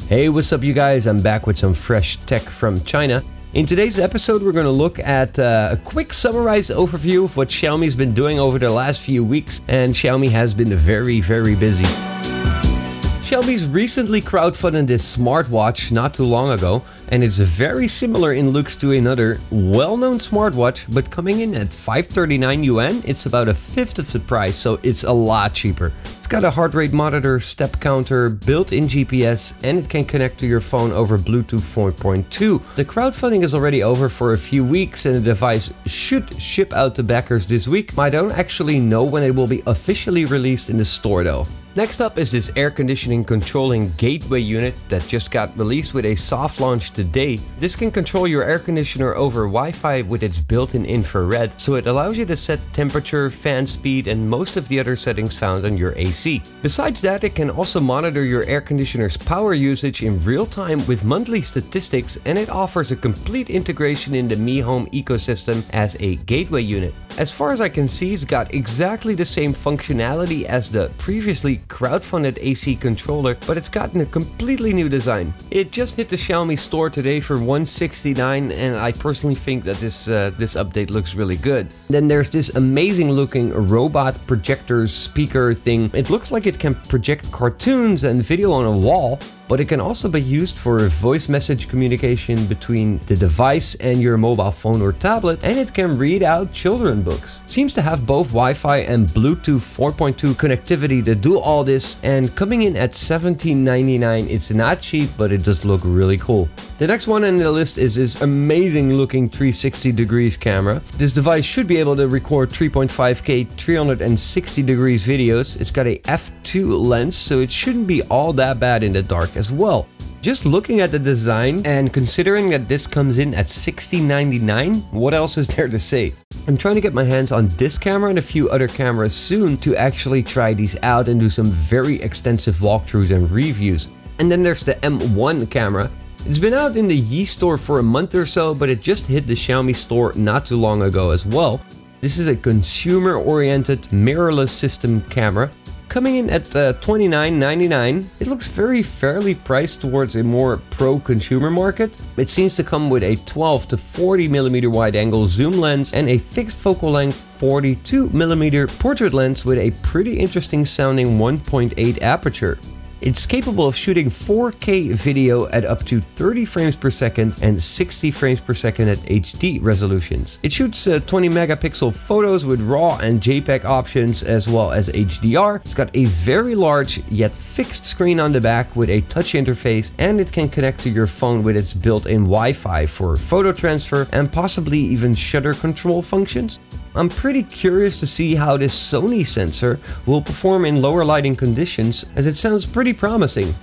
Hey, what's up you guys? I'm back with some fresh tech from China. In today's episode, we're going to look at a quick summarized overview of what Xiaomi's been doing over the last few weeks, and Xiaomi has been very busy. Xiaomi's recently crowdfunded this smartwatch not too long ago, and it's very similar in looks to another well-known smartwatch, but coming in at 539 yuan, it's about a fifth of the price, so it's a lot cheaper. It's got a heart rate monitor, step counter, built-in GPS, and it can connect to your phone over Bluetooth 4.2. The crowdfunding is already over for a few weeks, and the device should ship out to backers this week. I don't actually know when it will be officially released in the store though. Next up is this air conditioning controlling gateway unit that just got released with a soft launch today. This can control your air conditioner over Wi-Fi with its built-in infrared, so it allows you to set temperature, fan speed, and most of the other settings found on your AC. Besides that, it can also monitor your air conditioner's power usage in real time with monthly statistics, and it offers a complete integration in the Mi Home ecosystem as a gateway unit. As far as I can see, it's got exactly the same functionality as the previously crowdfunded AC controller, but it's gotten a completely new design. It just hit the Xiaomi store today for $169, and I personally think that this update looks really good. Then there's this amazing looking robot projector speaker thing. It looks like it can project cartoons and video on a wall, but it can also be used for voice message communication between the device and your mobile phone or tablet, and it can read out children's books. Seems to have both Wi-Fi and Bluetooth 4.2 connectivity to do all this, and coming in at $17.99, it's not cheap, but it does look really cool. The next one on the list is this amazing looking 360 degrees camera. This device should be able to record 3.5K 360 degrees videos. It's got a f2 lens, so it shouldn't be all that bad in the dark as well. Just looking at the design and considering that this comes in at $16.99, what else is there to say? I'm trying to get my hands on this camera and a few other cameras soon to actually try these out and do some very extensive walkthroughs and reviews. And then there's the M1 camera. It's been out in the Yi store for a month or so, but it just hit the Xiaomi store not too long ago as well. This is a consumer-oriented mirrorless system camera. Coming in at $29.99, it looks very fairly priced towards a more pro-consumer market. It seems to come with a 12 to 40mm wide-angle zoom lens and a fixed focal length 42mm portrait lens with a pretty interesting sounding 1.8 aperture. It's capable of shooting 4K video at up to 30 frames per second and 60 frames per second at HD resolutions. It shoots 20 megapixel photos with RAW and JPEG options as well as HDR. It's got a very large yet fixed screen on the back with a touch interface, and it can connect to your phone with its built-in Wi-Fi for photo transfer and possibly even shutter control functions. I'm pretty curious to see how this Sony sensor will perform in lower lighting conditions, as it sounds pretty promising.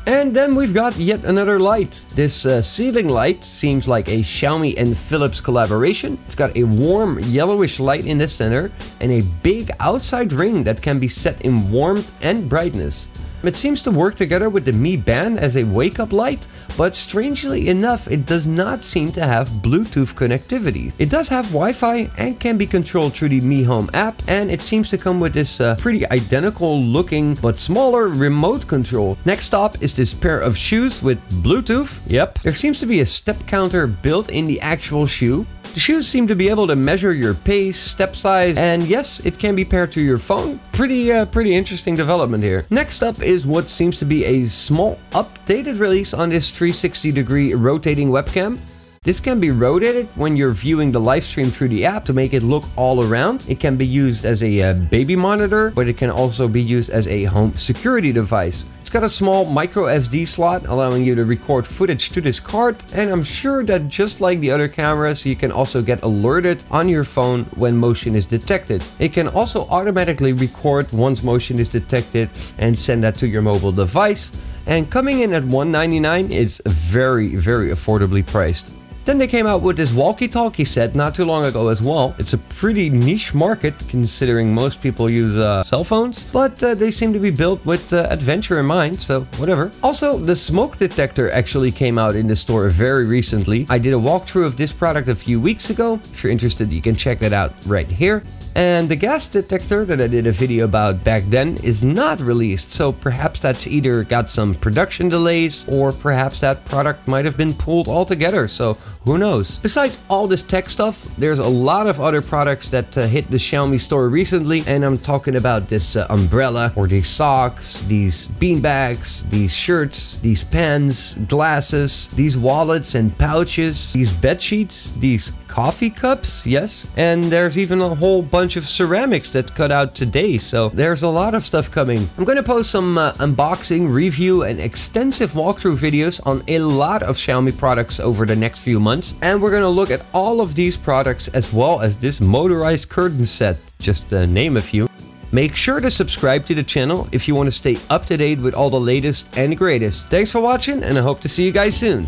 And then we've got yet another light. This ceiling light seems like a Xiaomi and Philips collaboration. It's got a warm yellowish light in the center and a big outside ring that can be set in warmth and brightness. It seems to work together with the Mi Band as a wake-up light, but strangely enough, it does not seem to have Bluetooth connectivity. It does have Wi-Fi and can be controlled through the Mi Home app, and it seems to come with this pretty identical looking but smaller remote control. Next up is this pair of shoes with Bluetooth. Yep, there seems to be a step counter built in the actual shoe. The shoes seem to be able to measure your pace, step size, and yes, it can be paired to your phone. Pretty interesting development here. Next up is what seems to be a small updated release on this 360 degree rotating webcam. This can be rotated when you're viewing the live stream through the app to make it look all around. It can be used as a baby monitor, but it can also be used as a home security device. It's got a small micro SD slot allowing you to record footage to this card, and I'm sure that just like the other cameras, you can also get alerted on your phone when motion is detected. It can also automatically record once motion is detected and send that to your mobile device. And coming in at $199 is very affordably priced. Then they came out with this walkie-talkie set not too long ago as well. It's a pretty niche market considering most people use cell phones, but they seem to be built with adventure in mind, so whatever. Also, the smoke detector actually came out in the store very recently. I did a walkthrough of this product a few weeks ago. If you're interested, you can check that out right here. And the gas detector that I did a video about back then is not released, so perhaps that's either got some production delays or perhaps that product might have been pulled altogether, so who knows. Besides all this tech stuff, there's a lot of other products that hit the Xiaomi store recently, and I'm talking about this umbrella, or these socks, these beanbags, these shirts, these pens, glasses, these wallets and pouches, these bed sheets, these coffee cups, yes, and there's even a whole bunch of ceramics that cut out today, so there's a lot of stuff coming. I'm gonna post some unboxing, review, and extensive walkthrough videos on a lot of Xiaomi products over the next few months, and we're gonna look at all of these products as well as this motorized curtain set, just to name a few. Make sure to subscribe to the channel if you want to stay up to date with all the latest and greatest. Thanks for watching, and I hope to see you guys soon.